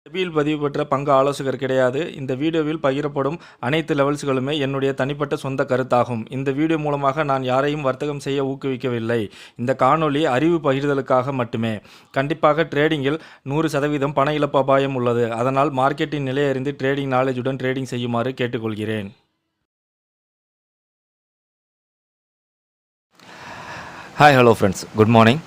செபியில் பதிவு பெற்ற பங்கு ஆலோசகர் கிடையாது. இந்த வீடியோவில் பகிரப்படும் அனைத்து லெவல்ஸ்களுமே என்னுடைய தனிப்பட்ட சொந்த கருத்தாகும். இந்த வீடியோ மூலமாக நான் யாரையும் வர்த்தகம் செய்ய ஊக்குவிக்கவில்லை. இந்த காணொளி அறிவு பகிர்தலுக்காக மட்டுமே. கண்டிப்பாக ட்ரேடிங்கில் 100% பண இழப்பு அபாயம் உள்ளது. அதனால் மார்க்கெட்டின் நிலை அறிந்து ட்ரேடிங் நாலேஜுடன் ட்ரேடிங் செய்யுமாறு கேட்டுக்கொள்கிறேன். Hi hello friends, good morning.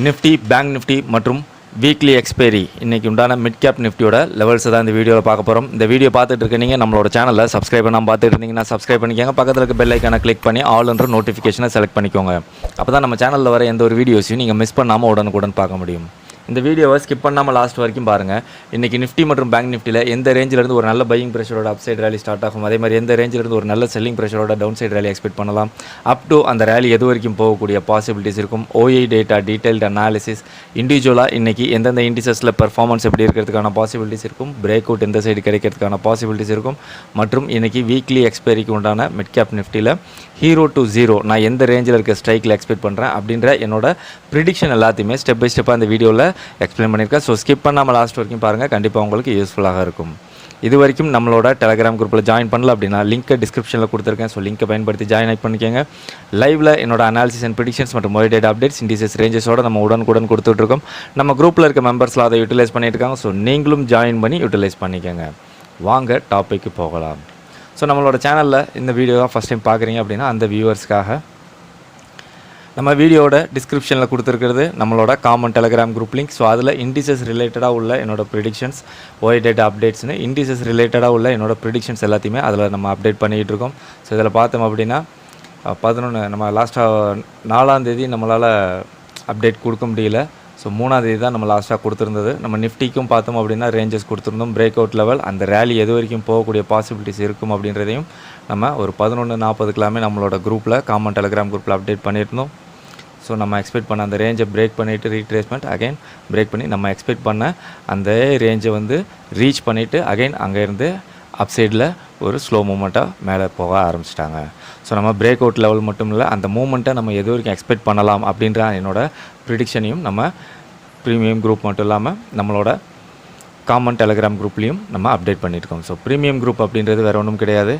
Nifty, bank Nifty மற்றும் வீக்லி எக்ஸ்பைரி இன்றைக்கி உண்டான மிட் கேப் நிஃப்டியோட லெவல்ஸை தான் இந்த வீடியோவில் பார்க்க போகிறோம். இந்த வீடியோ பார்த்துட்டு இருக்க நீங்கள் நம்மளோட சேனலில் சப்ஸ்கிரைப் பண்ணாமல் பார்த்துட்டு இருந்தீங்கன்னா சப்ஸ்கிரைப் பண்ணிக்கோங்க. பக்கத்தில் இருக்க பெல் ஐக்கானை கிளிக் பண்ணி ஆல்ன்ற நோட்டிஃபிகேஷனை செலக்ட் பண்ணிக்கோங்க. அப்போ தான் நம்ம சேனலில் வர எந்த ஒரு வீடியோஸையும் நீங்கள் மிஸ் பண்ணாமல் உடனுக்குடன் பார்க்க முடியும். இந்த வீடியோவை ஸ்கிப் பண்ணாமல் லாஸ்ட் வரைக்கும் பாருங்கள். இன்றைக்கி நிஃப்டி மற்றும் பேங்க் நிஃப்டியில் எந்த ரேஞ்சிலேருந்து ஒரு நல்ல பையிங் ப்ரெஷரோட அப் சைட் ரேலி ஸ்டார்ட் ஆகும், அதே மாதிரி எந்த ரேஞ்சிலேருந்து ஒரு நல்ல செல்லிங் ப்ரெஷரோட டவுன் சைட் ரேலி எக்ஸ்பெக்ட் பண்ணலாம், அப் டு அந்த ரேலி எது வரைக்கும் போகக்கூடிய பாசிபிலிட்டிஸ் இருக்கும், ஓஐ டேட்டா, டீடைல்டு அனாலிசிஸ், இண்டிவிஜுவலாக இன்றைக்கி எந்தெந்த இண்டிசஸில் பெர்ஃபார்மன்ஸ் எப்படி இருக்கிறதுக்கான பாசிபிலிட்டிஸ் இருக்கும், பிரேக் அவுட் எந்த சைடு கிடைக்கிறதுக்கான பாசிபிலிட்டிஸ் இருக்கும், மற்றும் இன்றைக்கி வீக்லி எக்ஸ்பைரிக்கு உண்டான மிட் கேப் நிஃப்டியில் ஹீரோ டு ஜீரோ நான் எந்த ரேஞ்சில் இருக்க ஸ்ட்ரைக்கில் எக்ஸ்பெக்ட் பண்ணுறேன் அப்படின்ற என்னோட ப்ரிடிக்ஷன் எல்லாத்தையுமே ஸ்டெப் பை ஸ்டெப்பாக அந்த வீடியோவில் எக்ஸ்பிளைன் பண்ணியிருக்கேன். ஸோ ஸ்கிப் பண்ணாமல் லாஸ்ட் வரைக்கும் பாருங்கள், கண்டிப்பாக உங்களுக்கு யூஸ்ஃபுல்லாக இருக்கும். இது வரைக்கும் நம்மளோட டெலகிராம் குரூப்பில் ஜாயின் பண்ணல அப்படின்னா லிங்க்கை டிஸ்கிரிப்ஷனில் கொடுத்துருக்கேன். ஸோ லிங்க்கை பயன்படுத்தி ஜாயின் பண்ணிக்கோங்க. லைவில் என்னோட அனாலிசிஸ் அண்ட் ப்ரிடிக்ஷன்ஸ் மற்றும் மொபைல் டேட்டா அப்டேட்ஸ், இண்டிசஸ் ரேஞ்சஸோடு நம்ம உடனுக்குடன் கொடுத்துட்ருக்கோம். நம்ம குரூப்பில் இருக்க மெம்பர்ஸ்லாம் அதை யூட்டிலைஸ் பண்ணியிருக்காங்க. ஸோ நீங்களும் ஜாயின் பண்ணி யூட்டிலைஸ் பண்ணிக்கோங்க. வாங்க டாப்பிக்கு போகலாம். ஸோ நம்மளோட சேனலில் இந்த வீடியோ தான் ஃபஸ்ட் டைம் பார்க்குறீங்க அப்படின்னா அந்த வியூவர்ஸ்க்காக நம்ம வீடியோட டிஸ்கிரிப்ஷனில் கொடுத்துருக்கிறது நம்மளோட common Telegram group link. So அதில் இண்டிசஸ் ரிலேட்டடாக உள்ள என்னோடய ப்ரிடிக்ஷன்ஸ், ஓஐ டேட்டா அப்டேட்ஸ்னு இண்டிசஸ் ரிலேட்டடாக உள்ள என்னோடய ப்ரிடிக்ஷன்ஸ் எல்லாத்தையுமே அதில் நம்ம அப்டேட் பண்ணிகிட்டு இருக்கோம். ஸோ இதில் பார்த்தோம் அப்படின்னா 11 நம்ம லாஸ்ட்டாக 4ஆம் தேதி நம்மளால் அப்டேட் கொடுக்க முடியல. ஸோ 3ஆம் தேதி தான் நம்ம லாஸ்ட்டாக கொடுத்துருந்தது. நம்ம நிஃப்டிக்கும் பார்த்தோம் அப்படின்னா ரேஞ்சஸ் கொடுத்துருந்தோம், பிரேக் அவுட் லெவல், அந்த ரேலி எது வரைக்கும் போகக்கூடிய பாசிபிலிட்டிஸ் இருக்கும் அப்படின்றதையும் நம்ம ஒரு 11:40 நம்மளோட குரூப்பில் காமன் டெலகிராம் குரூப்பில் அப்டேட் பண்ணியிருந்தோம். ஸோ நம்ம எக்ஸ்பெக்ட் பண்ண அந்த ரேஞ்சை பிரேக் பண்ணிவிட்டு ரீட்ரேஸ்மெண்ட் அகைன் பிரேக் பண்ணி நம்ம எக்ஸ்பெக்ட் பண்ண அந்த ரேஞ்சை வந்து ரீச் பண்ணிவிட்டு அகைன் அங்கேருந்து அப்சைடில் ஒரு ஸ்லோ மூமெண்ட்டாக மேலே போக ஆரம்பிச்சிட்டாங்க. ஸோ நம்ம பிரேக் அவுட் லெவல் மட்டும் இல்லை, அந்த மூமெண்ட்டை நம்ம எது வரைக்கும் எக்ஸ்பெக்ட் பண்ணலாம் அப்படின்ற என்னோடய ப்ரிடிக்ஷனையும் நம்ம ப்ரீமியம் குரூப் மட்டும் இல்லாமல் நம்மளோட காமன் டெலகிராம் குரூப்லேயும் நம்ம அப்டேட் பண்ணியிருக்கோம். ஸோ ப்ரீமியம் குரூப் அப்படின்றது வேறு ஒன்றும் கிடையாது.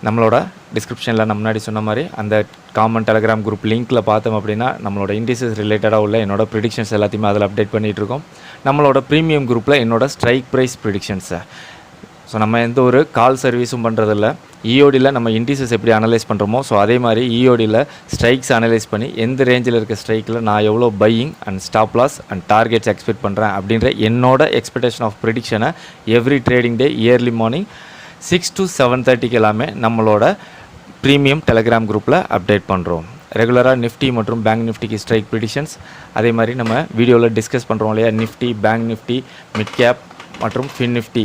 நம்மளோட டிஸ்கிரிப்ஷனில் நம்ம முன்னாடி சொன்ன மாதிரி அந்த காமன் டெலகிராம் குரூப் லிங்க்கில் பார்த்தோம் அப்படின்னா நம்மளோட இண்டிசஸ் ரிலேட்டடாக உள்ள என்னோட ப்ரிடிக்ஷன்ஸ் எல்லாத்தையுமே அதில் அப்டேட் பண்ணிகிட்ருக்கோம். நம்மளோட ப்ரீமியம் குரூப்பில் என்னோடய ஸ்ட்ரைக் ப்ரைஸ் ப்ரிடிக்ஷன்ஸை, ஸோ நம்ம எந்த ஒரு கால் சர்வீஸும் பண்ணுறதில்ல. இஓடியில் நம்ம இண்டிசஸ் எப்படி அனலைஸ் பண்ணுறோமோ ஸோ அதே மாதிரி இஓடியில் ஸ்ட்ரைக்ஸ் அனலைஸ் பண்ணி எந்த ரேஞ்சில் இருக்க ஸ்ட்ரைக்கில் நான் எவ்வளோ buying and stop loss and targets expect பண்ணுறேன் அப்படின்ற என்னோட எக்ஸ்பெக்டேஷன் ஆஃப் ப்ரிடிக்ஷனை every trading day early morning 6 to 7:30 எல்லாமே நம்மளோட ப்ரீமியம் டெலகிராம் குரூப்பில் அப்டேட் பண்ணுறோம். ரெகுலராக நிஃப்டி மற்றும் பேங்க் நிஃப்டிக்கு ஸ்ட்ரைக் ப்ரிடிக்ஷன்ஸ், அதே மாதிரி நம்ம வீடியோவில் டிஸ்கஸ் பண்ணுறோம் இல்லையா, Nifty, bank Nifty, mid cap மற்றும் ஃபின் நிஃப்டி.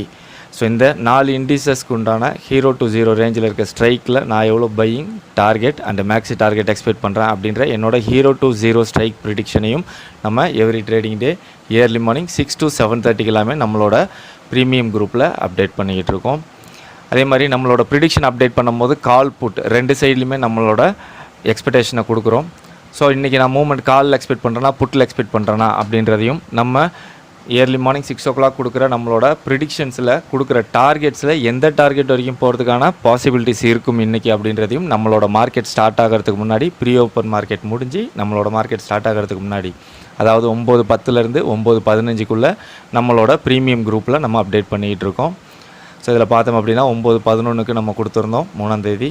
ஸோ இந்த 4 இண்டிசஸ்க்கு உண்டான ஹீரோ டு ஜீரோ ரேஞ்சில் இருக்க ஸ்ட்ரைக்கில் நான் எவ்வளோ buying target and maxi target expect பண்ணுறேன் அப்படின்ற என்னோட ஹீரோ டு ஜீரோ ஸ்ட்ரைக் ப்ரிடிக்ஷனையும் நம்ம every trading day early morning 6 to 7:30 எல்லாமே நம்மளோட ப்ரீமியம் குரூப்பில் அப்டேட் பண்ணிக்கிட்டு இருக்கோம். அதே மாதிரி நம்மளோட ப்ரிடிக்ஷன் அப்டேட் பண்ணும்போது கால் புட் ரெண்டு சைட்லையுமே நம்மளோட எக்ஸ்பெக்டேஷனை கொடுக்குறோம். ஸோ இன்றைக்கி நான் மூவ்மெண்ட் காலில் எக்ஸ்பெக்ட் பண்ணுறேன்னா புட்டில் எக்ஸ்பெக்ட் பண்ணுறேன்னா அப்படின்றதையும் நம்ம இயர்லி மார்னிங் 6 o'clock கொடுக்குற நம்மளோட ப்ரிடிக்ஷன்ஸில் கொடுக்குற டார்கெட்ஸில் எந்த டார்கெட் வரைக்கும் போகிறதுக்கான பாசிபிலிட்டிஸ் இருக்கும் இன்றைக்கி அப்படின்றதையும் நம்மளோட மார்க்கெட் ஸ்டார்ட் ஆகிறதுக்கு முன்னாடி ப்ரீ ஓப்பன் மார்க்கெட் முடிஞ்சு நம்மளோட மார்க்கெட் ஸ்டார்ட் ஆகிறதுக்கு முன்னாடி, அதாவது 9:10 9:15 நம்மளோட ப்ரீமியம் குரூப்பில் நம்ம அப்டேட் பண்ணிகிட்டு இருக்கோம். ஸோ இதில் பார்த்தோம் அப்படின்னா 9:11 நம்ம கொடுத்துருந்தோம் 3ஆம் தேதி.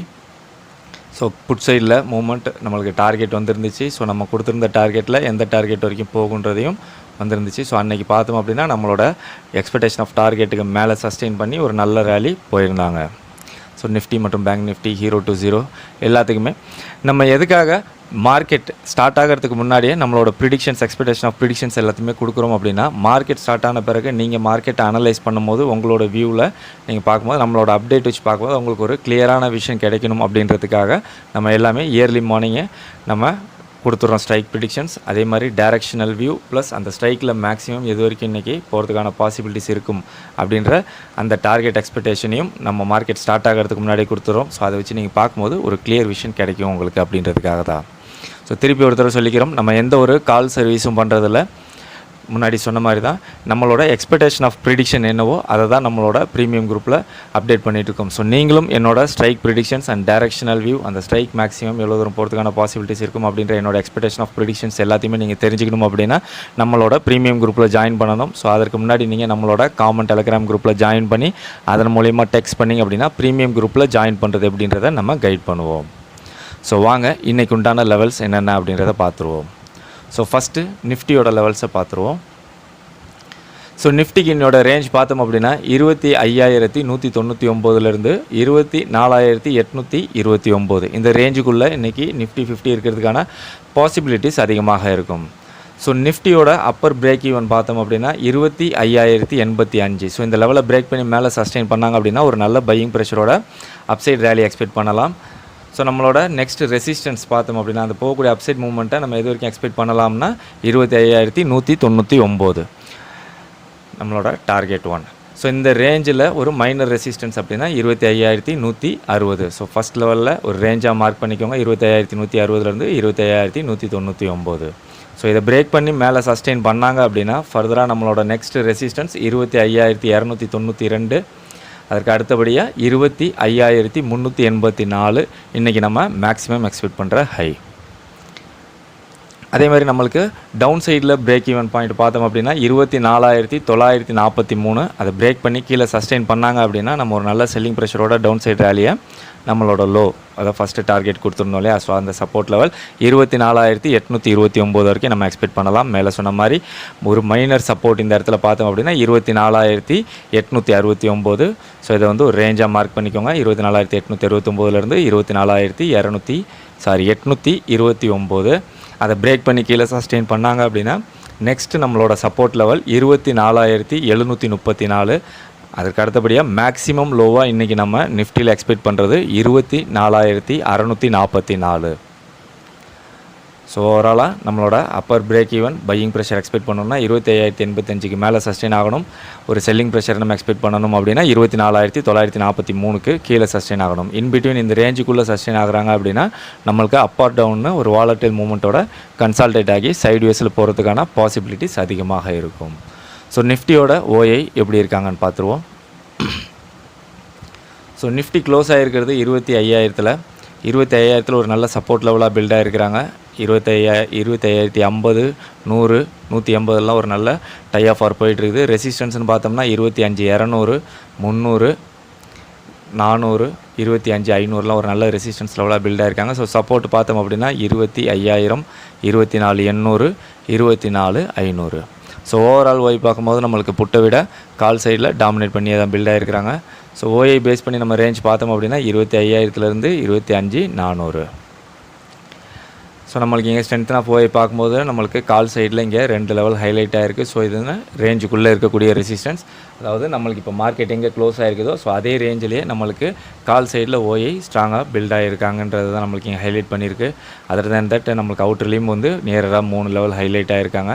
ஸோ புட் சைடில் மூவ்மெண்ட் நம்மளுக்கு டார்கெட் வந்துருந்துச்சு. ஸோ நம்ம கொடுத்துருந்த டார்கெட்டில் எந்த டார்கெட் வரைக்கும் போகுன்றதையும் வந்துருந்துச்சு. ஸோ அன்றைக்கி பார்த்தோம் அப்படின்னா நம்மளோட எக்ஸ்பெக்டேஷன் ஆஃப் டார்கெட்டுக்கு மேலே சஸ்டெயின் பண்ணி ஒரு நல்ல ரேலி போயிருந்தாங்க. ஸோ நிஃப்டி மற்றும் bank Nifty hero to zero எல்லாத்துக்குமே நம்ம எதுக்காக மார்க்கெட் ஸ்டார்ட் ஆகிறதுக்கு முன்னாடியே நம்மளோட ப்ரிடிக்ஷன்ஸ், எக்ஸ்பெக்டேஷன் ஆஃப் ப்ரிடிக்ஷன்ஸ் எல்லாத்தையுமே கொடுக்குறோம் அப்படின்னா மார்க்கெட் ஸ்டார்ட் ஆன பிறகு நீங்கள் மார்க்கெட்டை அனலைஸ் பண்ணும்போது உங்களோட வியூவில் நீங்கள் பார்க்கும்போது நம்மளோட அப்டேட் வச்சு பார்க்கும்போது உங்களுக்கு ஒரு கிளியரான விஷயம் கிடைக்கணும் அப்படின்றதுக்காக நம்ம எல்லாமே இயர்லி மார்னிங்கே நம்ம கொடுத்துட்றோம் ஸ்ட்ரைக் ப்ரிடிக்ஷன்ஸ். அதே மாதிரி டைரக்ஷனல் வியூ ப்ளஸ் அந்த ஸ்ட்ரைக்கில் மேக்ஸிமம் எது வரைக்கும் இன்றைக்கி போகிறதுக்கான பாசிபிலிட்டிஸ் இருக்கும் அப்படின்ற அந்த டார்கெட் எக்ஸ்பெக்டேஷனையும் நம்ம மார்க்கெட் ஸ்டார்ட் ஆகிறதுக்கு முன்னாடி கொடுத்துறோம். ஸோ அதை வச்சு நீங்கள் பார்க்கும்போது ஒரு கிளியர் விஷன் கிடைக்கும் உங்களுக்கு அப்படின்றதுக்காக தான். ஸோ திருப்பி ஒரு தடவை சொல்லிக்கிறோம், நம்ம எந்த ஒரு கால் சர்வீஸும் பண்ணுறதில்ல. முன்னாடி சொன்ன மாதிரி தான் நம்மளோட எக்ஸ்பெக்டேஷன் ஆஃப் ப்ரிடிக்ஷன் என்னவோ அதை தான் நம்மளோட ப்ரீமியம் குரூப்பில் அப்டேட் பண்ணிகிட்டு இருக்கோம். ஸோ நீங்களும் என்னோட strike predictions and directional view, அந்த ஸ்ட்ரைக் மேக்ஸிமம் எவ்வளோ தூரம் போகிறதுக்கான பாசிபிலிட்டிஸ் இருக்கும் அப்படின்ற என்னோட எக்ஸ்பெக்டேஷன் ஆஃப் ப்ரிடிக்ஷன்ஸ் எல்லாத்தையுமே நீங்கள் தெரிஞ்சுக்கணும் அப்படின்னா நம்மளோட ப்ரீமியம் குரூப்பில் ஜாயின் பண்ணணும். ஸோ அதற்கு முன்னாடி நீங்கள் நம்மளோட காமன் டெலிகிராம் குரூப்பில் ஜாயின் பண்ணி அதன் மூலயமா டெக்ஸ்ட் பண்ணிங்க அப்படின்னா ப்ரீமியம் குரூப்பில் ஜாயின் பண்ணுறது எப்படின்றத நம்ம கைட் பண்ணுவோம். ஸோ வாங்க இன்றைக்கு உண்டான லெவல்ஸ் என்னென்ன அப்படின்றத பார்த்துருவோம். ஸோ ஃபஸ்ட்டு நிஃப்டியோட லெவல்ஸை பார்த்துருவோம். ஸோ நிஃப்டிக்கு என்னோட ரேஞ்ச் பார்த்தோம் அப்படின்னா 25,199லேருந்து 24,829 இந்த ரேஞ்சுக்குள்ளே இன்றைக்கி நிஃப்டி 50 இருக்கிறதுக்கான பாசிபிலிட்டிஸ் அதிகமாக இருக்கும். ஸோ நிஃப்டியோட அப்பர் பிரேக் ஈவன் பார்த்தோம் அப்படின்னா 25,085. ஸோ இந்த லெவலை பிரேக் பண்ணி மேலே சஸ்டெயின் பண்ணாங்க அப்படின்னா ஒரு நல்ல பையிங் ப்ரெஷரோட அப்சைட் ரேலி எக்ஸ்பெக்ட் பண்ணலாம். ஸோ நம்மளோட நெக்ஸ்ட் ரெசிஸ்டன்ஸ் பார்த்தோம் அப்படின்னா அந்த போகக்கூடிய அப்சைட் மூவ்மெண்ட்டை நம்ம எது வரைக்கும் எக்ஸ்பெக்ட் பண்ணலாம்னா 25,199 நம்மளோட டார்கெட் 1. ஸோ இந்த ரேஞ்சில் ஒரு மைனர் ரெசிஸ்டன்ஸ் அப்படின்னா 25,160. ஸோ ஃபஸ்ட் லெவலில் ஒரு ரேஞ்சாக மார்க் பண்ணிக்கோங்க. 25,160லேருந்து 25,199. ஸோ இதை பிரேக் பண்ணி மேலே சஸ்டெயின் பண்ணாங்க அப்படின்னா ஃபர்தராக நம்மளோட நெக்ஸ்ட் ரெசிஸ்டன்ஸ் 25,292. அதற்கு அடுத்தபடியாக 25,384 இன்றைக்கி நம்ம மேக்ஸிமம் எக்ஸ்பெக்ட் பண்ணுற ஹை. அதே மாதிரி நம்மளுக்கு டவுன் சைடில் பிரேக் ஈவன் பாயிண்ட் பார்த்தோம் அப்படின்னா 24,943. அதை பிரேக் பண்ணி கீழே சஸ்டெயின் பண்ணாங்க அப்படின்னா நம்ம ஒரு நல்ல செல்லிங் ப்ரெஷரோட டவுன் சைட் ரேலியை நம்மளோட லோ அதை ஃபஸ்ட்டு டார்கெட் கொடுத்துருந்தோம் இல்லையா. ஸோ அந்த சப்போர்ட் லெவல் 24,829 வரைக்கும் நம்ம எக்ஸ்பெக்ட் பண்ணலாம். மேலே சொன்ன மாதிரி ஒரு மைனர் சப்போர்ட் இந்த இடத்துல பார்த்தோம் அப்படின்னா 24,869. ஸோ இதை வந்து ஒரு ரேஞ்சாக மார்க் பண்ணிக்கோங்க. 24,869லேருந்து 829. அதை பிரேக் பண்ணி கீழே சஸ்டெயின் பண்ணாங்க அப்படின்னா நெக்ஸ்ட் நம்மளோட சப்போர்ட் லெவல் 24,734. அதுக்கு அடுத்தபடியாக மேக்ஸிமம் லோவாக இன்றைக்கி நம்ம நிஃப்டியில் எக்ஸ்பெக்ட் பண்ணுறது 24,644. ஸோ ஓவராலாக நம்மளோட upper break even buying pressure expect பண்ணணும்னா 25,085க்கு மேலே சஸ்டெயின் ஆகணும். ஒரு செல்லிங் ப்ரெஷர் நம்ம எக்ஸ்பெக்ட் பண்ணணும் அப்படின்னா 24,943க்கு கீழே சஸ்டெயின் ஆகணும். இன்பிட்வீன் இந்த ரேஞ்சுக்குள்ளே சஸ்டெயின் ஆகுறாங்க அப்படின்னா நம்மளுக்கு அப் ஆர் டவுன்னு ஒரு வாலட்டைல் மூமெண்ட்டோட கன்சால்டேட் ஆகி சைடு வேஸில் போகிறதுக்கான பாசிபிலிட்டிஸ் அதிகமாக இருக்கும். ஸோ நிஃப்டியோட ஓஐ எப்படி இருக்காங்கன்னு பார்த்துருவோம். ஸோ நிஃப்டி க்ளோஸ் ஆகிருக்கிறது 25,000 ஒரு நல்ல சப்போர்ட் லெவலாக பில்ட் ஆகிருக்கிறாங்க. 25,050, 100, 180 ஒரு நல்ல டை ஆஃப் ஆர் போயிட்டுருக்குது. ரெசிஸ்டன்ஸ்னு பார்த்தோம்னா 25,200, 300, 400, 25,500 ஒரு நல்ல ரெசிஸ்டன்ஸ் லெவலாக பில்ட் ஆகிருக்காங்க. ஸோ சப்போர்ட் பார்த்தோம் அப்படின்னா 25,000, 24,800, 24,500. ஸோ ஓவரால் ஓய் பார்க்கும்போது நம்மளுக்கு புட்டை விட கால் சைடில் டாமினேட் பண்ணி தான் பில்ட் ஆகிருக்கிறாங்க. ஸோ ஓஐ பேஸ் பண்ணி நம்ம ரேஞ்ச் பார்த்தோம் அப்படின்னா 25,000லேருந்து 25,400. ஸோ நம்மளுக்கு இங்கே ஸ்ட்ரென்த் ஆஃப் ஓஐ பார்க்கும்போது நம்மளுக்கு கால் சைடில் இங்கே 2 லெவல் ஹைலைட் ஆகிருக்கு. ஸோ இது ரேஞ்சுக்குள்ளே இருக்கக்கூடிய ரெசிஸ்டன்ஸ், அதாவது நம்மளுக்கு இப்போ மார்க்கெட் எங்கே க்ளோஸ் ஆகிருக்குதோ ஸோ அதே ரேஞ்சிலேயே நம்மளுக்கு கால் சைடில் ஓஐ ஸ்ட்ராங்காக பில்ட் ஆகிருக்காங்கன்றது தான் நம்மளுக்கு இங்கே ஹைலைட் பண்ணியிருக்கு. அதர் தேன் தட் நம்மளுக்கு அவுட்டர்லேயும் வந்து நேராக 3 லெவல் ஹைலைட் ஆகிருக்காங்க,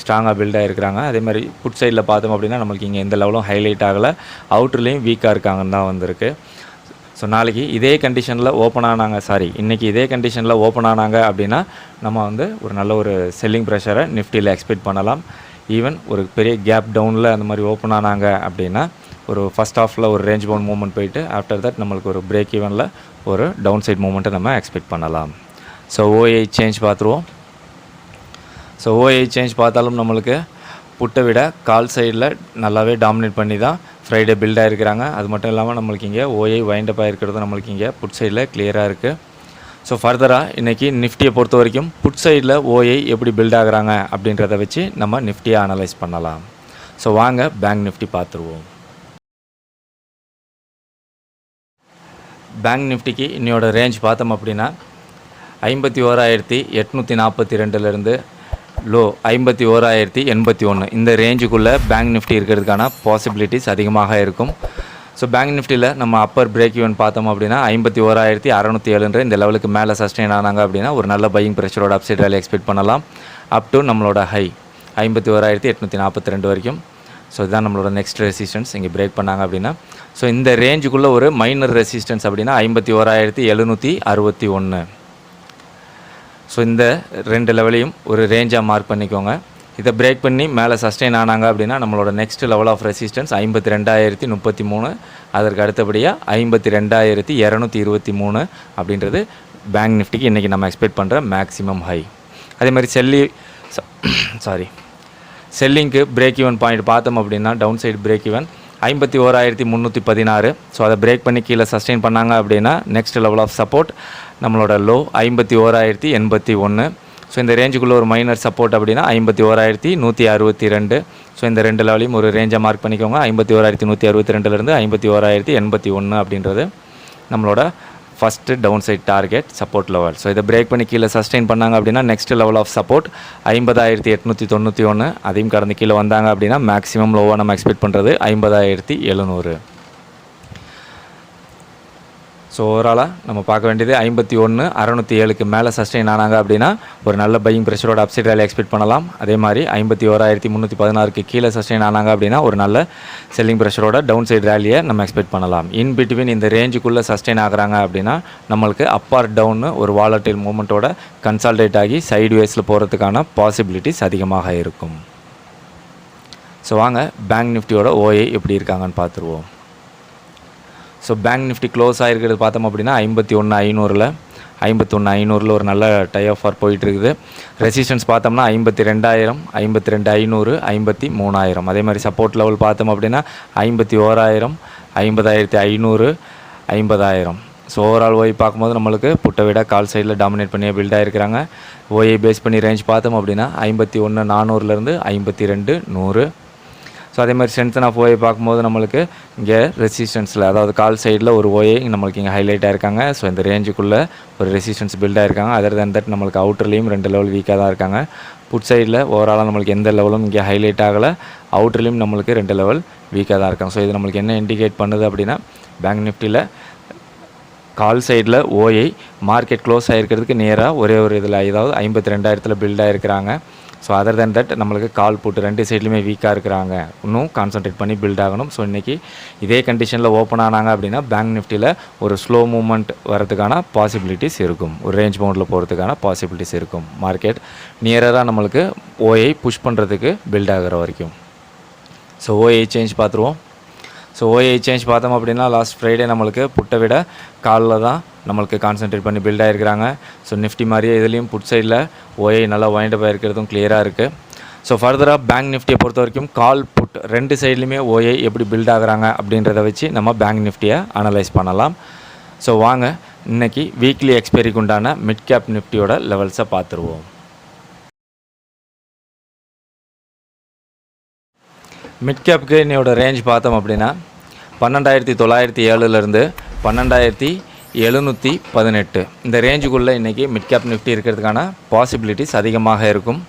ஸ்ட்ராங்காக பில்ட் ஆகிருக்கிறாங்க. அதே மாதிரி புட் சைடில் பார்த்தோம் அப்படின்னா நம்மளுக்கு இங்கே எந்த லெவலும் ஹைலைட் ஆகலை, அவுட்டர்லேயும் வீக்காக இருக்காங்கன்னு தான் வந்திருக்கு. ஸோ நாளைக்கு இதே கண்டிஷனில் ஓப்பன் ஆனாங்க இன்றைக்கி இதே கண்டிஷனில் ஓப்பன் ஆனாங்க அப்படின்னா நம்ம வந்து ஒரு நல்ல ஒரு செல்லிங் ப்ரெஷரை நிஃப்டியில் எக்ஸ்பெக்ட் பண்ணலாம். ஈவன் ஒரு பெரிய கேப் டவுனில் அந்த மாதிரி ஓப்பன் ஆனாங்க அப்படின்னா ஒரு ஃபஸ்ட் ஹாஃபில் ஒரு ரேஞ்ச் பவுண்ட் மூவ்மெண்ட் போயிட்டு ஆஃப்டர் தட் நம்மளுக்கு ஒரு பிரேக் ஈவனில் ஒரு டவுன் சைட் மூவ்மெண்ட்டை நம்ம எக்ஸ்பெக்ட் பண்ணலாம். ஸோ ஓஐ சேஞ்ச் பார்த்துருவோம். ஸோ ஓஐ சேஞ்ச் பார்த்தாலும் நம்மளுக்கு புட்டை விட கால் சைடில் நல்லாவே டாமினேட் பண்ணி தான் ஃப்ரைடே பில்ட் ஆகிருக்கிறாங்க. அது மட்டும் இல்லாமல் நம்மளுக்கு இங்கே ஓஐ வைண்டப் ஆகிருக்கிறது நம்மளுக்கு இங்கே புட் சைடில் கிளியராக இருக்குது. ஸோ ஃபர்தராக இன்றைக்கி நிஃப்டியை பொறுத்த வரைக்கும் புட் சைடில் ஓஐ எப்படி பில்ட் ஆகுறாங்க அப்படின்றத வச்சு நம்ம நிஃப்டியை அனலைஸ் பண்ணலாம். ஸோ வாங்க பேங்க் நிஃப்டி பார்த்துருவோம். பேங்க் நிஃப்டிக்கு இன்னையோட ரேஞ்ச் பார்த்தோம் அப்படின்னா 51,842லேருந்து லோ 51,081 இந்த ரேஞ்சுக்குள்ளே பேங்க் நிஃப்டி இருக்கிறதுக்கான பாசிபிலிட்டிஸ் அதிகமாக இருக்கும். ஸோ பேங்க் நிஃப்டியில் நம்ம அப்பர் பிரேக் ஈவன் பார்த்தோம் அப்படின்னா 51,607 இந்த லெவலுக்கு மேலே சஸ்டெயின் ஆனாங்க அப்படின்னா ஒரு நல்ல பையிங் ப்ரெஷரோட அப்சைட் ரேலி எக்ஸ்பெக்ட் பண்ணலாம். அப் டு நம்மளோட ஹை 51,842 வரைக்கும். ஸோ இதுதான் நம்மளோட நெக்ஸ்ட் ரெசிஸ்டன்ஸ். இங்கே பிரேக் பண்ணாங்க அப்படின்னா ஸோ இந்த ரேஞ்சுக்குள்ளே ஒரு மைனர் ரெசிஸ்டன்ஸ் அப்படின்னா 51,761. ஸோ இந்த 2 லெவலையும் ஒரு ரேஞ்சாக மார்க் பண்ணிக்கோங்க. இதை பிரேக் பண்ணி மேலே சஸ்டெயின் ஆனாங்க அப்படின்னா நம்மளோட நெக்ஸ்ட் லெவல் ஆஃப் ரெசிஸ்டன்ஸ் 52,033, அதற்கு அடுத்தபடியாக 52,223 அப்படின்றது பேங்க் நிஃப்டிக்கு இன்றைக்கி நம்ம எக்ஸ்பெக்ட் பண்ணுற மேக்ஸிமம் ஹை. அதே மாதிரி செல்லிங்க்கு பிரேக் ஈவன் பாயிண்ட் பார்த்தோம் அப்படின்னா down side break even 51,316. So அதை பிரேக் பண்ணி கீழே சஸ்டெயின் பண்ணாங்க அப்படின்னா நெக்ஸ்ட் லெவல் ஆஃப் சப்போர்ட் நம்மளோட லோ 51,081. ஸோ இந்த ரேஞ்சுக்குள்ளே ஒரு மைனர் சப்போர்ட் அப்படின்னா 51,162. ஸோ இந்த ரெண்டு லெவலையும் ஒரு ரேஞ்சாக மார்க் பண்ணிக்கோங்க. 51,162லேருந்து 51,081 அப்படின்றது நம்மளோட first down side target support level. So இதை பிரேக் பண்ணி கீழே சஸ்டெயின் பண்ணாங்க அப்படின்னா நெக்ஸ்ட் லெவல் ஆஃப் சப்போர்ட் 50,891. அதையும் கடந்து கீழே வந்தாங்க அப்படின்னா மேக்ஸிமம் லோவாக நம்ம எக்ஸ்பெக்ட் பண்ணுறது 50,700. ஸோ ஓவராலாக நம்ம பார்க்க வேண்டியது 51,607க்கு மேலே சஸ்டெயின் ஆனாங்க அப்படின்னா ஒரு நல்ல பையிங் ப்ரெஷரோட அப்சைட் ரேலி எக்ஸ்பெக்ட் பண்ணலாம். அதே மாதிரி 51,316க்கு கீழே சஸ்டெயின் ஆனாங்க அப்படின்னா ஒரு நல்ல செல்லிங் ப்ரெஷரோட டவுன் சைடு ரேலியை நம்ம எக்ஸ்பெக்ட் பண்ணலாம். இன் பிட்வீன் இந்த ரேஞ்சுக்குள்ளே சஸ்டெயின் ஆகுறாங்க அப்படின்னா நம்மளுக்கு அப் ஆர் டவுன் ஒரு வாலட்டைல் மூமெண்ட்டோட கன்சால்டேட் ஆகி சைடு வேஸில் போகிறதுக்கான பாசிபிலிட்டிஸ் அதிகமாக இருக்கும். ஸோ வாங்க பேங்க் நிஃப்டியோட ஓஏ எப்படி இருக்காங்கன்னு பார்த்துருவோம். ஸோ பேங்க் நிஃப்டி க்ளோஸ் ஆகிருக்கிறது பார்த்தோம் அப்படின்னா 51,500 ஒரு நல்ல டை ஆஃப் ஆர் போயிட்டுருக்குது. ரெசிஸ்டன்ஸ் பார்த்தோம்னா 52,000, 52,500, 53,000. அதே மாதிரி சப்போர்ட் லெவல் பார்த்தோம் அப்படின்னா 51,000, 50,500, 50,000. ஸோ ஓவரால் ஓய் பார்க்கும்போது நம்மளுக்கு புட்டை விட கால் சைடில் டாமினேட் பண்ணியே பில்ட் ஆகிருக்கிறாங்க. ஓயை பேஸ் பண்ணி ரேஞ்ச் பார்த்தோம் அப்படின்னா 51,400லேருந்து 52,100. ஸோ அதே மாதிரி ஸ்ட்ரென்த்தன் ஆஃப் ஓயை பார்க்கும்போது நம்மளுக்கு இங்கே ரெசிஸ்டன்ஸில் அதாவது கால் சைடில் ஒரு ஓயை நம்மளுக்கு இங்கே ஹைலைட் ஆகிருக்காங்க. ஸோ இந்த ரேஞ்சுக்குள்ளே ஒரு ரெசிஸ்டன்ஸ் பில்ட் ஆகிருக்காங்க. அதர் தென் தட் நம்மளுக்கு அவுட்டர்லேயும் 2 லெவல் வீக்காக தான் இருக்காங்க. புட் சைடில் ஓவராலாக நம்மளுக்கு எந்த லெவலும் இங்கே ஹைலைட் ஆகலை. அவுட்டர்லேயும் நம்மளுக்கு 2 லெவல் வீக்காக தான் இருக்காங்க. ஸோ இது நம்மளுக்கு என்ன இண்டிகேட் பண்ணுது அப்படின்னா பேங்க் நிஃப்டியில் கால் சைடில் ஓயை மார்க்கெட் க்ளோஸ் ஆகிருக்கிறதுக்கு நேராக ஒரே ஒரு இதில் அதாவது 52,000 பில்ட் ஆகிருக்கிறாங்க. ஸோ அதர் தென் தட் நம்மளுக்கு கால் புட்டு 2 சைட்லையுமே வீக்காக இருக்கிறாங்க. இன்னும் கான்சன்ட்ரேட் பண்ணி பில்ட் ஆகணும். ஸோ இன்றைக்கி இதே கண்டிஷனில் ஓப்பன் ஆனாங்க அப்படின்னா பேங்க் நிஃப்டியில் ஒரு ஸ்லோ மூவ்மெண்ட் வரதுக்கான பாசிபிலிட்டிஸ் இருக்கும். ஒரு ரேஞ்ச் பவுண்டில் போகிறதுக்கான பாசிபிலிட்டிஸ் இருக்கும். மார்க்கெட் நியராக நம்மளுக்கு ஓஐ புஷ் பண்ணுறதுக்கு பில்ட் ஆகிற வரைக்கும். ஸோ ஓஐ சேஞ்ச் பார்த்துருவோம். ஸோ ஓஐ சேஞ்ச் பார்த்தோம் அப்படின்னா லாஸ்ட் ஃப்ரைடே நம்மளுக்கு புட்டை விட காலில் தான் நம்மளுக்கு கான்சன்ட்ரேட் பண்ணி பில்ட் ஆகிருக்கிறாங்க. ஸோ நிஃப்டி மாதிரியே இதுலேயும் புட் சைடில் ஓஐ நல்லா வைண்டப் ஆகிருக்கிறதும் கிளியராக இருக்குது. ஸோ ஃபர்தராக பேங்க் நிஃப்டியை பொறுத்த வரைக்கும் கால் புட் 2 சைட்லையுமே ஓஐ எப்படி பில்ட் ஆகுறாங்க அப்படின்றத வச்சு நம்ம பேங்க் நிஃப்டியை அனலைஸ் பண்ணலாம். ஸோ வாங்க இன்றைக்கி வீக்லி எக்ஸ்பைரிக்கு உண்டான மிட் கேப் நிஃப்டியோட லெவல்ஸை பார்த்துருவோம். மிட் கேப்புக்கு என்னோட ரேஞ்ச் பார்த்தோம் அப்படின்னா 12,907லேருந்து 12,718 இந்த ரேஞ்சுக்குள்ளே இன்றைக்கி மிட் கேப் நிஃப்டி இருக்கிறதுக்கான பாசிபிலிட்டிஸ் அதிகமாக இருக்கும்.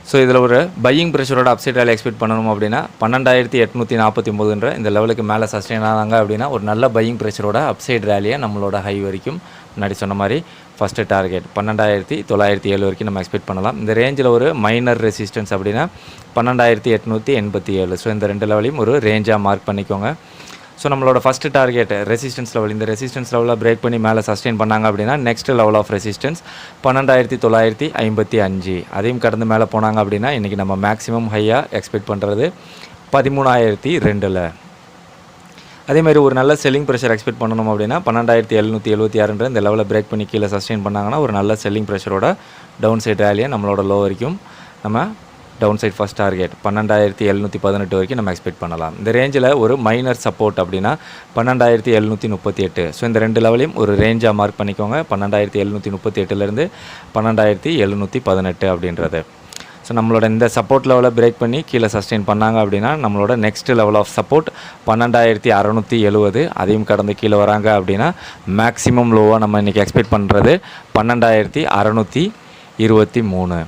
ஸோ இதில் ஒரு பையிங் ப்ரெஷரோட அப்சைட் ரேலி எக்ஸ்பெக்ட் பண்ணணும் அப்படின்னா 12,849 இந்த லெவலுக்கு மேலே சஸ்டெயின் ஆனாங்க அப்படின்னா ஒரு நல்ல பையிங் ப்ரெஷரோட அப்சைட் ரேலியை நம்மளோட ஹை வரைக்கும் முன்னாடி சொன்ன மாதிரி ஃபஸ்ட்டு டார்கெட் 12,907 வரைக்கும் நம்ம எக்ஸ்பெக்ட் பண்ணலாம். இந்த ரேஞ்சில் ஒரு மைனர் ரெசிஸ்டன்ஸ் அப்படின்னா 12,887. ஸோ இந்த 2 லெவலையும் ஒரு ரேஞ்சாக மார்க் பண்ணிக்கோங்க. ஸோ நம்மளோட ஃபஸ்ட்டு டார்கெட் ரெசிஸ்டன்ஸ் லெவல், இந்த ரெசிஸ்டன்ஸ் லெவலில் பிரேக் பண்ணி மேலே சஸ்டெயின் பண்ணாங்க அப்படின்னா நெக்ஸ்ட் லெவல் ஆஃப் ரெசிஸ்டன்ஸ் 12,955. அதையும் கடந்து மேலே போனாங்க அப்படின்னா இன்றைக்கி நம்ம மேக்ஸிமம் ஹையாக எக்ஸ்பெக்ட் பண்ணுறது 13,002. அதேமாதிரி ஒரு நல்ல செல்லிங் ப்ரெஷர் எக்ஸ்பெக்ட் பண்ணணும் அப்படின்னா 12,776 இந்த லெவலில் பிரேக் பண்ணி கீழே சஸ்டெயின் பண்ணாங்கன்னா ஒரு நல்ல செல்லிங் ப்ரெஷரோட டவுன் சைட் ரேலியை நம்மளோட லோ வரைக்கும் நம்ம டவுன் சைட் ஃபஸ்ட் டார்கெட் 12,718 வரைக்கும் நம்ம எக்ஸ்பெக்ட் பண்ணலாம். இந்த ரேஞ்சில் ஒரு மைனர் சப்போர்ட் அப்படின்னா 12,738. ஸோ இந்த 2 லெவலையும் ஒரு ரேஞ்சாக மார்க் பண்ணிக்கோங்க. 12,738லேருந்து 12,718 அப்படின்றது. ஸோ நம்மளோட இந்த சப்போர்ட் லெவலை பிரேக் பண்ணி கீழே சஸ்டெயின் பண்ணாங்க அப்படின்னா நம்மளோட நெக்ஸ்ட் லெவல் ஆஃப் சப்போர்ட் 12,670. அதையும் கடந்து கீழே வராங்க அப்படின்னா மேக்ஸிமம் லோவாக நம்ம இன்றைக்கி எக்ஸ்பெக்ட் பண்ணுறது 12,623.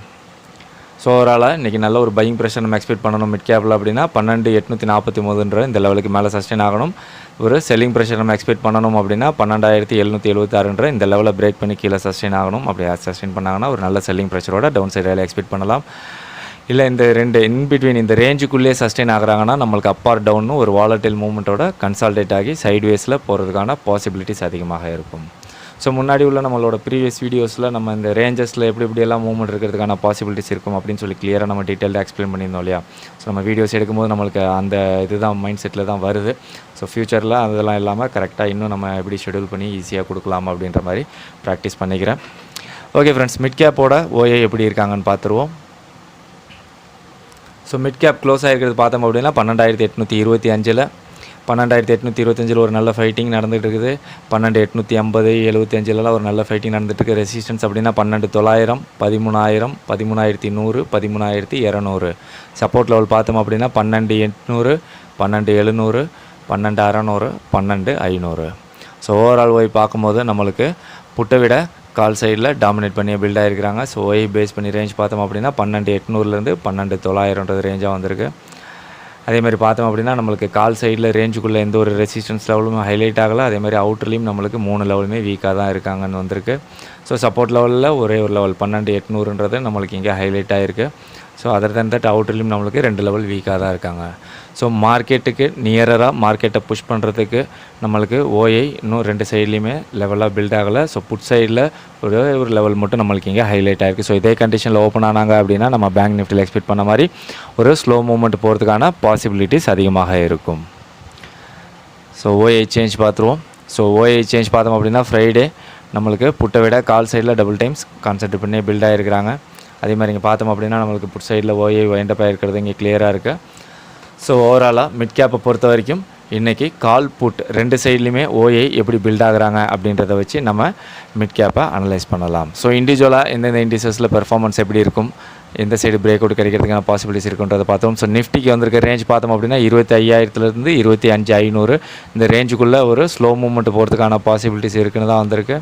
ஸோ ஓவராலாக இன்றைக்கி நல்ல ஒரு பையிங் ப்ரெஷர் நம்ம எக்ஸ்பெக்ட் பண்ணணும் மிட் கேப்பில் அப்படின்னா 12,843 இந்த லெவலுக்கு மேலே சஸ்டெயின் ஆகணும். ஒரு செல்லிங் ப்ரெஷர் நம்ம எக்ஸ்பெக்ட் பண்ணணும் அப்படின்னா 12,776 இந்த லெவலில் பிரேக் பண்ணி கீழே சஸ்டெயின் ஆகணும். அப்படி சஸ்டெயின் பண்ணாங்கன்னா ஒரு நல்ல செல்லிங் ப்ரெஷரோட டவுன் சைட் ரேலி எக்ஸ்பெக்ட் பண்ணலாம். இல்லை இந்த 2 இன்பிட்வீன் இந்த ரேஞ்சுக்குள்ளேயே சஸ்டெயின் ஆகுறாங்கன்னா நம்மளுக்கு அப் ஆர் டவுன்னு ஒரு வாலட்டைல் மூவ்மெண்ட்டோட கன்சால்டேட் ஆகி சைட்வேஸில் போகிறதுக்கான பாசிபிலிட்டிஸ் அதிகமாக இருக்கும். ஸோ முன்னாடி உள்ள நம்மளோட ப்ரீவியஸ் வீடியோஸில் நம்ம இந்த ரேஞ்சஸில் எப்படியெல்லாம் மூவ்மெண்ட் இருக்கிறதுக்கான பாசிபிலிட்டிஸ் இருக்கும் அப்படின்னு சொல்லி கிளியராக நம்ம டீட்டெயிலாக எக்ஸ்பிளைன் பண்ணியிருந்தோம் இல்லையா. ஸோ நம்ம வீடியோஸ் எடுக்கும்போது நம்மளுக்கு அந்த இதுதான் மைண்ட் செட்டில் தான் வருது. ஸோ ஃப்யூச்சரில் அதெல்லாம் இல்லாமல் கரெக்டாக இன்னும் நம்ம எப்படி ஷெடியூல் பண்ணி ஈஸியாக கொடுக்கலாம் அப்படின்ற மாதிரி ப்ராக்டிஸ் பண்ணிக்கிறேன். ஓகே ஃப்ரெண்ட்ஸ், மிட் கேப்போட ஓஏ எப்படி இருக்காங்கன்னு பார்த்துருவோம். ஸோ மிட் கேப் க்ளோஸ் ஆகிருக்கிறது பார்த்தோம் அப்படின்னா 12,825 12,825 ஒரு நல்ல ஃபைட்டிங் நடந்துகிட்டு இருக்குது. 12,850 75 ஒரு நல்ல ஃபைட்டிங் நடந்துகிட்டு. ரெசிஸ்டன்ஸ் அப்படின்னா 12,900 13,000 13,100 13,200. சப்போர்ட் லெவல் பார்த்தோம் அப்படின்னா 12,800 12,700 12,600 12,500. ஸோ ஓவரால் ஒய் பார்க்கும்போது நம்மளுக்கு புட்டை விட கால் சைடில் டாமினேட் பண்ணி பில்ட் ஆகிருக்கிறாங்க. ஸோ ஒய் பேஸ் பண்ணி ரேஞ்ச் பார்த்தோம் அப்படின்னா 12,800 12,900 ரேஞ்சாக வந்திருக்கு. அதேமாதிரி பார்த்தோம் அப்படின்னா நம்மளுக்கு கால் சைடில் ரேஞ்சுக்குள்ளே எந்த ஒரு ரெசிஸ்டன்ஸ் லெவலும் ஹைலைட் ஆகலை. அதேமாதிரி அவுட்டர்லேயும் நம்மளுக்கு 3 லெவலுமே வீக்காக தான் இருக்காங்கன்னு வந்திருக்கு. ஸோ சப்போர்ட் லெவலில் ஒரே ஒரு லெவல் 12,800 நம்மளுக்கு இங்கே ஹைலைட் ஆகிருக்கு. ஸோ அதர் தன் தட் அவுட்டர்லேயும் நம்மளுக்கு 2 லெவல் வீக்காக தான் இருக்காங்க. ஸோ மார்க்கெட்டுக்கு நியராக மார்க்கெட்டை புஷ் பண்ணுறதுக்கு நம்மளுக்கு ஓஐ இன்னும் 2 சைட்லேயுமே லெவலாக பில்ட் ஆகலை. ஸோ புட் சைடில் ஒரு லெவல் மட்டும் நம்மளுக்கு இங்கே ஹைலைட் ஆகிருக்கு. ஸோ இதே கண்டிஷனில் ஓப்பன் ஆனாங்க அப்படின்னா நம்ம பேங்க் நிஃப்டியில் எக்ஸ்பெக்ட் பண்ண மாதிரி ஒரு ஸ்லோ மூவ்மெண்ட் போகிறதுக்கான பாசிபிலிட்டிஸ் அதிகமாக இருக்கும். ஸோ ஓஐ சேஞ்ச் பார்த்துருவோம். ஸோ ஓஐ சேஞ்ச் பார்த்தோம் அப்படின்னா ஃப்ரைடே நம்மளுக்கு புட்டை விட கால் சைடில் டபுள் டைம்ஸ் கான்சென்ட்ரேட் பண்ணி பில்ட் ஆகிருக்கிறாங்க. அதே மாதிரி இங்கே பார்த்தோம் அப்படின்னா நம்மளுக்கு புட் சைடில் ஓஐ வைண்டப் ஆகிருக்கிறது இங்கே கிளியராக இருக்குது. ஸோ ஓவராலாக மிட் கேப்பை பொறுத்த வரைக்கும் இன்றைக்கி கால் புட் 2 சைட்லேயுமே ஓஐ எப்படி பில்ட் ஆகுறாங்க அப்படின்றத வச்சு நம்ம மிட் கேப்பை அனலைஸ் பண்ணலாம். ஸோ இண்டிவிஜுவலாக எந்தெந்த இண்டிசஸில் பெர்ஃபார்மன்ஸ் எப்படி இருக்கும், எந்த சைடு பிரேக் அவுட் கிடைக்கிறதுக்கான பாசிபிலிட்டிஸ் இருக்குன்றதை பார்த்தோம். ஸோ நிஃப்டிக்கு வந்திருக்க ரேஞ்ச் பார்த்தோம் அப்படின்னா 25,000 25,500 இந்த ரேஞ்சுக்குள்ளே ஒரு ஸ்லோ மூவ்மெண்ட் போகிறதுக்கான பாசிபிலிட்டிஸ் இருக்குன்னு தான் வந்திருக்கு.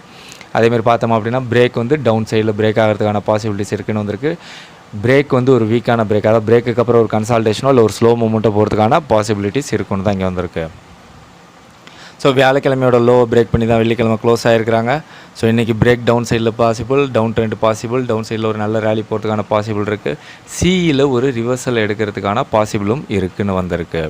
அதேமாதிரி பார்த்தோம் அப்படின்னா பிரேக் வந்து டவுன் சைடில் பிரேக் ஆகிறதுக்கான பாசிபிலிட்டிஸ் இருக்குன்னு வந்திருக்கு. பிரேக் வந்து ஒரு வீக்கான பிரேக், அதாவது பிரேக்குக்கு அப்புறம் ஒரு கன்சால்டேஷனோ இல்லை ஒரு ஸ்லோ மூவ்மெண்ட்டோ போகிறதுக்கான பாசிபிலிட்டிஸ் இருக்குன்னு தான் இங்கே வந்திருக்கு. ஸோ வியாழக்கிழமையோட லோ பிரேக் பண்ணி தான் வெள்ளிக்கிழமை க்ளோஸ் ஆகிருக்கிறாங்க. ஸோ இன்றைக்கி பிரேக் டவுன் சைடில் possible, down trend possible, down சைடில் ஒரு நல்ல ரேலி போகிறதுக்கான பாசிபிள் இருக்குது. சியில் ஒரு ரிவர்சல் எடுக்கிறதுக்கான பாசிபிளும் இருக்குதுன்னு வந்திருக்கு.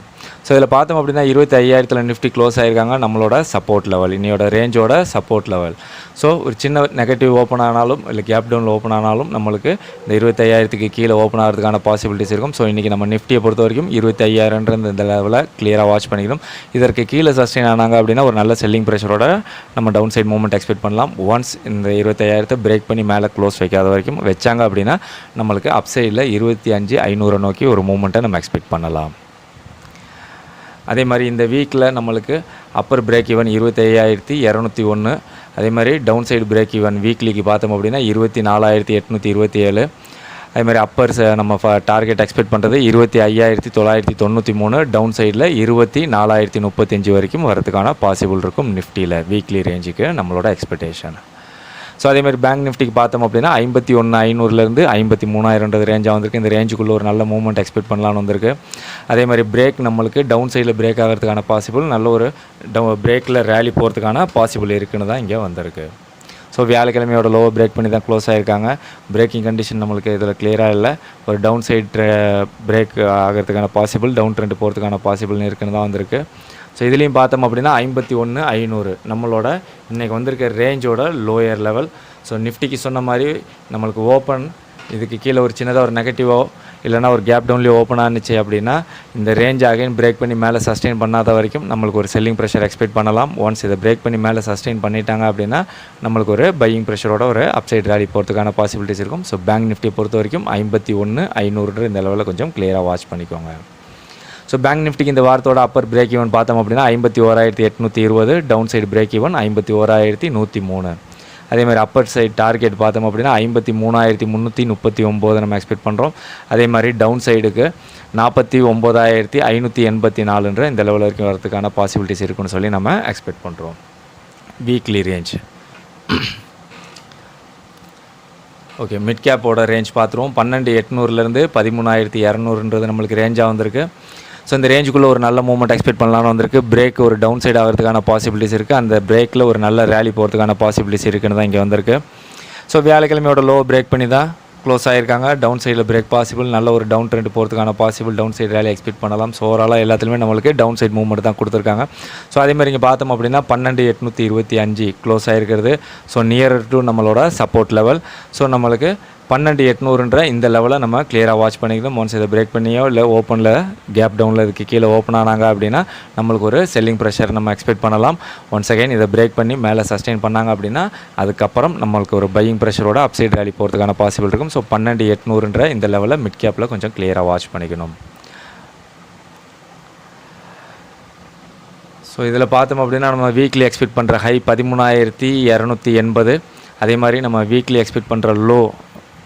ஸோ இதில் பார்த்தோம் அப்படின்னா 25,000 நிஃப்டி க்ளோஸ் ஆகிருக்காங்க. நம்மளோட சப்போர்ட் லெவல், இன்னையோட ரேஞ்சோட சப்போர்ட் லெவல். ஸோ ஒரு சின்ன நெகட்டிவ் ஓப்பன் ஆனாலும் இல்லை கேப் டவுனில் ஓப்பன் ஆனாலும் நம்மளுக்கு இந்த 25,000 கீழே ஓப்பன் ஆகிறதுக்கான பாசிபிலிட்டிஸ் இருக்கும். ஸோ இன்றைக்கி நம்ம நிஃப்டியை பொறுத்த வரைக்கும் 25,000 இந்த லெவலில் கிளியராக வாட்ச் பண்ணிக்கணும். இதற்கு கீழே சஸ்டெயின் ஆனாங்க அப்படின்னா ஒரு நல்ல செல்லிங் ப்ரெஷரோட நம்ம டவுன் சைட் மூவ்மெண்ட் எக்ஸ்பெக்ட் பண்ணலாம். ஒன்ஸ் இந்த 25,000 பிரேக் பண்ணி மேலே க்ளோஸ் வைக்காத வரைக்கும் வச்சாங்க அப்படின்னா நம்மளுக்கு அப் சைடில் 25,500 நோக்கி ஒரு மூவ்மெண்ட்டை நம்ம எக்ஸ்பெக்ட் பண்ணலாம். அதே மாதிரி இந்த வீக்கில் நம்மளுக்கு அப்பர் பிரேக் ஈவன் 25,201. அதே மாதிரி டவுன் சைடு பிரேக் ஈவன் வீக்லிக்கு பார்த்தோம் அப்படின்னா 24,827. அதே மாதிரி அப்பர்ஸ் நம்ம டார்கெட் எக்ஸ்பெக்ட் பண்ணுறது 25,993. டவுன் சைடில் 24,035 வரைக்கும் வரதுக்கான பாசிபிள் இருக்கும் நிஃப்டியில் வீக்லி ரேஞ்சுக்கு நம்மளோட எக்ஸ்பெக்டேஷன். ஸோ அதேமாதிரி பேங்க் நிஃப்டிக்கு பார்த்தோம் அப்படின்னா 51,500 53,000 ரேஞ்சாக வந்திருக்கு. இந்த ரேஞ்சுக்குள்ளே ஒரு நல்ல மூவ்மெண்ட் எக்ஸ்பெக்ட் பண்ணலான்னு வந்திருக்கு. அதே மாதிரி பிரேக் நம்மளுக்கு டவுன் சைடில் பிரேக் ஆகிறதுக்கான பாசிபிள், நல்ல ஒரு பிரேக்கில் ரேலி போகிறதுக்கான பாசிபிள் இருக்குன்னு தான் இங்கே வந்திருக்கு. ஸோ வியாழக்கிழமையோட லோவை பிரேக் பண்ணி தான் க்ளோஸ் ஆகிருக்காங்க. பிரேக்கிங் கண்டிஷன் நம்மளுக்கு இதில் கிளியராக இல்லை. ஒரு டவுன் சைட் பிரேக் ஆகிறதுக்கான பாசிபிள், டவுன் ட்ரெண்ட் போகிறதுக்கான பாசிபிள்னு இருக்குன்னு தான் வந்திருக்கு. ஸோ இதுலேயும் பார்த்தோம் அப்படின்னா 51,500 நம்மளோட இன்றைக்கி வந்திருக்க ரேஞ்சோட லோயர் லெவல். ஸோ நிஃப்டிக்கு சொன்ன மாதிரி நம்மளுக்கு ஓப்பன் இதுக்கு கீழே ஒரு சின்னதாக ஒரு நெகட்டிவோ இல்லைனா ஒரு கேப் டவுன்லேயே ஓப்பன் ஆனிச்சு அப்படின்னா இந்த ரேஞ்ச் அகைன் பிரேக் பண்ணி மேலே சஸ்டெயின் பண்ணாத வரைக்கும் நம்மளுக்கு ஒரு செல்லிங் ப்ரெஷர் எக்ஸ்பெக்ட் பண்ணலாம். ஒன்ஸ் இதை பிரேக் பண்ணி மேலே சஸ்டெயின் பண்ணிட்டாங்க அப்படின்னா நம்மளுக்கு ஒரு பையிங் ப்ரெஷரோட ஒரு அப்சைட் ரேலி போகிறதுக்கான பாசிபிலிட்டிஸ் இருக்கும். ஸோ பேங்க் நிஃப்டியை பொறுத்த வரைக்கும் 51,500 இந்த லெவலில் கொஞ்சம் கிளியராக வாட்ச் பண்ணிக்கோங்க. ஸோ பேங்க் நிஃப்டிக்கு இந்த வாரத்தோட அப்பர் பிரேக் ஈவன் பார்த்தோம் அப்படின்னா 51,820. Down side break even 51,103. அதே மாதிரி அப்பர் சைடு டார்கெட் பார்த்தோம் அப்படின்னா 53,339 நம்ம எக்ஸ்பெக்ட் பண்ணுறோம். அதே மாதிரி டவுன் சைடுக்கு 49,584 இந்த லெவல் வரைக்கும் வரதுக்கான பாசிபிலிட்டிஸ் இருக்குன்னு சொல்லி நம்ம எக்ஸ்பெக்ட் பண்ணுறோம். வீக்லி ரேஞ்ச் ஓகே, மிட் கேப்போட ரேஞ்ச் பார்த்துருவோம். 12,800 13,200 நம்மளுக்கு ரேஞ்சாக வந்திருக்கு. ஸோ இந்த ரேஞ்சுக்குள்ளே ஒரு நல்ல மூவ்மெண்ட் எக்ஸ்பெக்ட் பண்ணலான்னு வந்திருக்கு. பிரேக் ஒரு டவுன் சைடு ஆகிறதுக்கான பாசிபிலிட்டிஸ் இருக்குது. அந்த பிரேக்கில் ஒரு நல்ல ரேலி போகிறதுக்கான பாசிபிலிட்டிஸ் இருக்குன்னு தான் இங்கே வந்திருக்கு. ஸோ வியாழக்கிழமையோட லோ பிரேக் பண்ணி தான் க்ளோஸ் ஆகிருக்காங்க. டவுன் சைடில் பிரேக் பாசிபிள், நல்ல ஒரு டவுன் ட்ரெண்ட் போகிறதுக்கான possible, down side rally expect பண்ணலாம். ஸோ ஓவராலாக எல்லாத்துலேயுமே நம்மளுக்கு டவுன் சைட் மூவ்மெண்ட் தான் கொடுத்துருக்காங்க. ஸோ அதேமாதிரி இங்கே பார்த்தோம் அப்படின்னா 12,825 க்ளோஸ் ஆகிருக்கிறது. ஸோ நியர் டு நம்மளோட சப்போர்ட் லெவல். ஸோ நம்மளுக்கு 12,800ன்ற இந்த லெவலை நம்ம கிளியராக வாட்ச் பண்ணிக்கணும். ஒன்ஸ் இதை பிரேக் பண்ணியோ இல்லை ஓப்பனில் கேப் டவுனில் இதுக்கு கீழே ஓப்பன் ஆனாங்க அப்படின்னா நம்மளுக்கு ஒரு செல்லிங் ப்ரெஷர் நம்ம எக்ஸ்பெக்ட் பண்ணலாம். ஒன்ஸ் அகைன் இதை பிரேக் பண்ணி மேலே சஸ்டெயின் பண்ணாங்க அப்படின்னா அதுக்கப்புறம் நம்மளுக்கு ஒரு பையிங் ப்ரெஷரோட அப்சைட் ரேலி போகிறதுக்கான பாசிபிள் இருக்கும். ஸோ 12,800ன்ற இந்த லெவலில் மிட் கேப்பில் கொஞ்சம் கிளியராக வாட்ச் பண்ணிக்கணும். ஸோ இதில் பார்த்தோம் அப்படின்னா நம்ம வீக்லி எக்ஸ்பெக்ட் பண்ணுற ஹை 13,280. அதே மாதிரி நம்ம வீக்லி எக்ஸ்பெக்ட் பண்ணுற லோ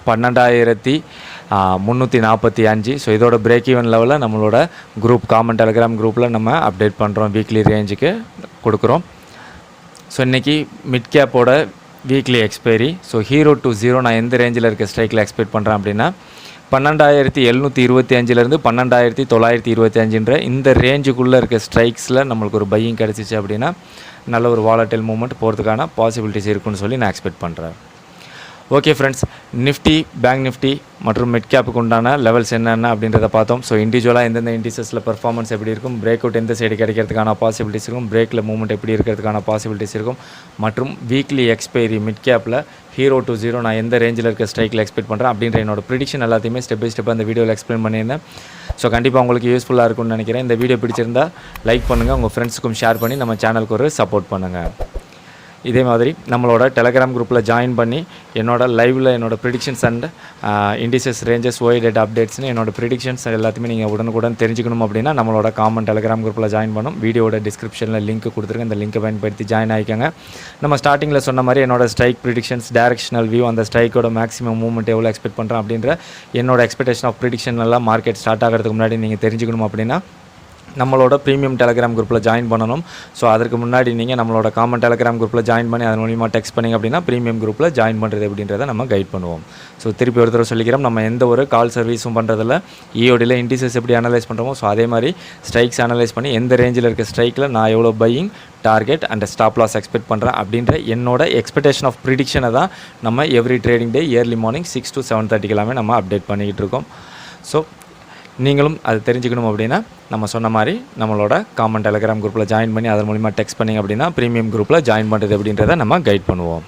12,345. ஸோ இதோட பிரேக் ஈவன் லெவலில் நம்மளோட குரூப் காமன் டெலிகிராம் குரூப்பில் நம்ம அப்டேட் பண்ணுறோம், வீக்லி ரேஞ்சுக்கு கொடுக்குறோம். ஸோ இன்றைக்கி மிட் கேப்போட weekly expiry. So hero to zero நான் எந்த ரேஞ்சில் இருக்க ஸ்ட்ரைக்கில் எக்ஸ்பெக்ட் பண்ணுறேன் அப்படின்னா 12,725லேருந்து 12,925ன்ற இந்த ரேஞ்சுக்குள்ளே இருக்க ஸ்ட்ரைக்ஸில் நம்மளுக்கு ஒரு பையிங் கிடச்சிச்சு அப்படின்னா நல்ல ஒரு வாலட்டைல் மூவ்மெண்ட் போகிறதுக்கான பாசிபிலிட்டிஸ் இருக்குன்னு சொல்லி நான் எக்ஸ்பெக்ட் பண்ணுறேன். Okay friends, Nifty, bank Nifty மற்றும் மிட் கேப்புக்கு உண்டான லெவல்ஸ் என்னென்ன அப்படின்றத பார்த்தோம். ஸோ இண்டிவிஜுவலாக எந்தெந்த இண்டிசஸில் பர்ஃபார்மன்ஸ் எப்படி இருக்கும், பிரேக் அவுட் எந்த சைடு கிடைக்கிறதுக்கான பாசிபிலிட்டிஸ் இருக்கும், பிரேக்கில் மூவ்மெண்ட் எப்படி இருக்கிறதுக்கான பாசிபிலிட்டிஸ் இருக்கும், மற்றும் வீக்லி எக்ஸ்பைரி மிட் கேப்பில் ஹீரோ டு ஜீரோ நான் எந்த ரேஞ்சில் இருக்க ஸ்ட்ரைக்கில் எக்ஸ்பெக்ட் பண்ணுறேன் அப்படின்ற என்னோட ப்ரிடிக்ஷன் எல்லாத்தையுமே ஸ்டெப் பை ஸ்டெப்பாக அந்த வீடியோவில் எக்ஸ்பிளைன் பண்ணியிருந்தேன். ஸோ கண்டிப்பாக உங்களுக்கு யூஸ்ஃபுல்லாக இருக்கும்னு நினைக்கிறேன். இந்த வீடியோ பிடிச்சிருந்தால் லைக் பண்ணுங்கள், உங்கள் ஃப்ரெண்ட்ஸுக்கும் ஷேர் பண்ணி நம்ம சேனலுக்கு ஒரு சப்போர்ட் பண்ணுங்கள். இதே மாதிரி நம்மளோட டெலகிராம் குரூப்பில் ஜாயின் பண்ணி என்னோடய லைவில் என்னோடய ப்ரிடிக்ஷன்ஸ் அண்ட் இண்டிசஸ் ரேஞ்சஸ் ஒய் டேட் அப்டேட்ஸ்னு என்னோடய ப்ரிடிக்ஷன்ஸ் எல்லாத்தையுமே நீங்கள் உடனுக்குடன் தெரிஞ்சுக்கணும் அப்படின்னா நம்மளோட காமன் டெலகிராம் குரூப்பில் ஜாயின் பண்ணும். வீடியோட டிஸ்கிரிப்ஷனில் லிங்க் கொடுத்துருங்க, இந்த லிங்க்கை பயன்படுத்தி ஜாயின் ஆகிக்கோங்க. நம்ம ஸ்டார்டிங்கில் சொன்ன மாதிரி என்னோடய ஸ்ட்ரைக் ப்ரிடிக்ஷன்ஸ், டைரக்ஷனல் வியூ, அந்த ஸ்ட்ரைக்கோட மேக்ஸிமம் மூவ்மெண்ட் எவ்வளோ எக்ஸ்பெக்ட் பண்ணுறேன் அப்படின்ற என்னோட எக்ஸ்பெக்டேஷன் ஆஃப் ப்ரிடிக்ஷன் எல்லாம் மார்க்கெட் ஸ்டார்ட் ஆகிறதுக்கு முன்னாடி நீங்கள் தெரிஞ்சுக்கணும் அப்படின்னா நம்மளோட ப்ரீமியம் டெலகிராம் குரூப்பில் ஜாயின் பண்ணணும். ஸோ அதற்கு முன்னாடி நீங்கள் நம்மளோட காமன் டெலகிராம் குரூப்பில் ஜாயின் பண்ணி அதன் மூலிமா டெக்ஸ்ட் பண்ணிங்க அப்படின்னா ப்ரீமியம் குரூப்பில் ஜாயின் பண்ணுறது அப்படின்றத நம்ம கைட் பண்ணுவோம். ஸோ திருப்பி ஒரு தடவை சொல்லிக்கிறோம், நம்ம எந்த ஒரு கால் சர்வீஸும் பண்ணுறதில்ல. இஓடியில் இண்டிசஸ் எப்படி அனலைஸ் பண்ணுறோமோ ஸோ அதே மாதிரி ஸ்ட்ரைக்ஸ் அனலைஸ் பண்ணி எந்த ரேஞ்சில் இருக்க ஸ்ட்ரைக்கில் நான் எவ்வளோ buying target and stop loss expect பண்ணுறேன் அப்படின்ற என்னோட எக்ஸ்பெக்டேஷன் ஆஃப் ப்ரிடிக்ஷனை தான் நம்ம every trading day early morning 6 to 7:30 எல்லாமே நம்ம அப்டேட் பண்ணிக்கிட்டு இருக்கோம். ஸோ நீங்களும் அது தெரிஞ்சுக்கணும் அப்படின்னா நம்ம சொன்ன மாதிரி நம்மளோட காமன் டெலகிராம் குரூப்பில் ஜாயின் பண்ணி அதன் மூலிமா டெக்ஸ்ட் பண்ணிங்க அப்படின்னா ப்ரீமியம் குரூப்பில் ஜாயின் பண்ணுறது அப்படின்றத நம்ம கைட் பண்ணுவோம்.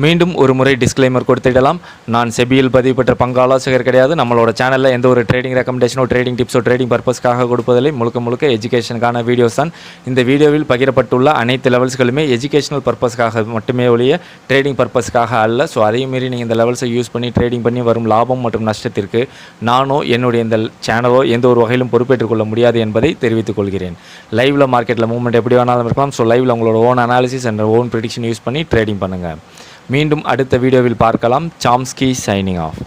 மீண்டும் ஒரு முறை டிஸ்க்ளைமர் கொடுத்துடலாம், நான் செபியில் பதிவு பெற்ற பங்கு ஆலோசகர் கிடையாது. நம்மளோட சேனலில் எந்த ஒரு ட்ரேடிங் ரெக்கமெண்டேஷனோ ட்ரேடிங் டிப்ஸோ ட்ரேடிங் பர்பஸ்க்காக கொடுப்பதில்லை, முழுக்க எஜுகேஷனுக்கான வீடியோஸ் தான். இந்த வீடியோவில் பகிரப்பட்டுள்ள அனைத்து லெவல்ஸ்களுமே எஜுகேஷனல் பர்பஸ்க்காக மட்டுமே ஒழிய ட்ரேடிங் பர்பஸ்க்காக அல்ல. ஸோ அதையும் மீறி நீங்கள் இந்த லெவல்ஸை யூஸ் பண்ணி ட்ரேடிங் பண்ணி வரும் லாபம் மற்றும் நஷ்டத்திற்கு நானோ என்னுடைய இந்த சேனலோ எந்த ஒரு வகையிலும் பொறுப்பேற்றுக்கொள்ள முடியாது என்பதை தெரிவித்துக் கொள்கிறேன். லைவில் மார்க்கெட்டில் மூவ்மெண்ட் எப்படி வேணாலும் இருக்கலாம். ஸோ லைவில் உங்களோட own analysis and own prediction use பண்ணி ட்ரேடிங் பண்ணுங்கள். மீண்டும் அடுத்த வீடியோவில் பார்க்கலாம். Chomsky signing off.